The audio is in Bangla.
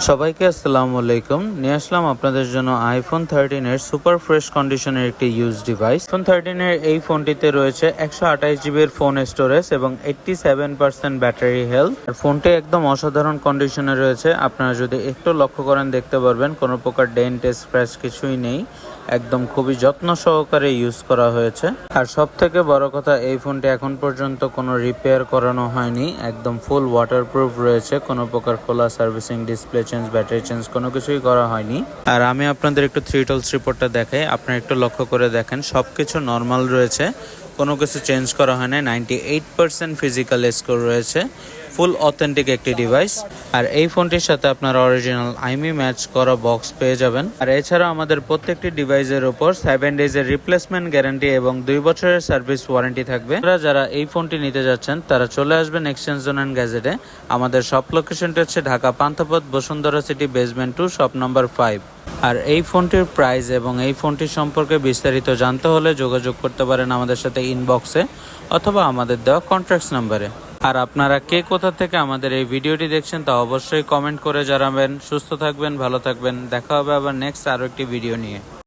সবাইকে আসসালামু আলাইকুম। নিয়ে আসলাম আপনাদের জন্য আইফোন 13 এর সুপার ফ্রেশ কন্ডিশনের একটি ইউজ ডিভাইস। আইফোন 13 এর এই ফোনটিতে রয়েছে 128 জিবির ফোন স্টোরেজ এবং 87% ব্যাটারি হেলথ। আর ফোনটি একদম অসাধারণ কন্ডিশনে রয়েছে। আপনারা যদি একটু লক্ষ্য করেন দেখতে পারবেন কোনো প্রকার ডেন্ট স্ক্র্যাচ কিছুই নেই। একদম খুবই যত্ন সহকারে ইউজ করা হয়েছে। আর সব থেকে বড় কথা, এই ফোনটি এখন পর্যন্ত কোনো রিপেয়ার করানো হয়নি। একদম ফুল ওয়াটারপ্রুফ রয়েছে, কোনো প্রকার খোলা servicing, display change, battery change কোনো কিছুই করা হয়নি। আর আমি আপনাদের একটু 3 টুলস রিপোর্টটা দেখাই, আপনারা একটু লক্ষ্য করে দেখেন সবকিছু নর্মাল রয়েছে, কোনো কিছু চেঞ্জ করা হয় না। 98% ফিজিক্যাল স্কোর রয়েছে, ফুল অথেন্টিক একটি ডিভাইস। আর এই ফোনটির সাথে আপনারা অরিজিনাল আইমি ম্যাচ করা বক্স পেয়ে যাবেন। আর এছাড়া আমাদের প্রত্যেকটি ডিভাইসের উপর 7 ডেজের রিপ্লেসমেন্ট গ্যারান্টি এবং 2 বছরের সার্ভিস ওয়ারেন্টি থাকবে। যারা এই ফোনটি নিতে যাচ্ছেন তারা চলে আসবেন এক্সচেঞ্জ জোন অ্যান্ড গ্যাজেটে। আমাদের শপ লোকেশনটি হচ্ছে Dhaka Panthapath, Bashundhara city, basement 2, shop number 5। আর এই ফোনটির প্রাইস এবং এই ফোনটির সম্পর্কে বিস্তারিত জানতে হলে যোগাযোগ করতে পারেন আমাদের সাথে ইনবক্সে অথবা আমাদের দেওয়া কন্ট্যাক্ট নাম্বারে। আর আপনারা কে কোথা থেকে আমাদের এই ভিডিওটি দেখছেন তা অবশ্যই কমেন্ট করে জানাবেন। সুস্থ থাকবেন, ভালো থাকবেন। দেখা হবে আবার নেক্সট আরও একটি ভিডিও নিয়ে।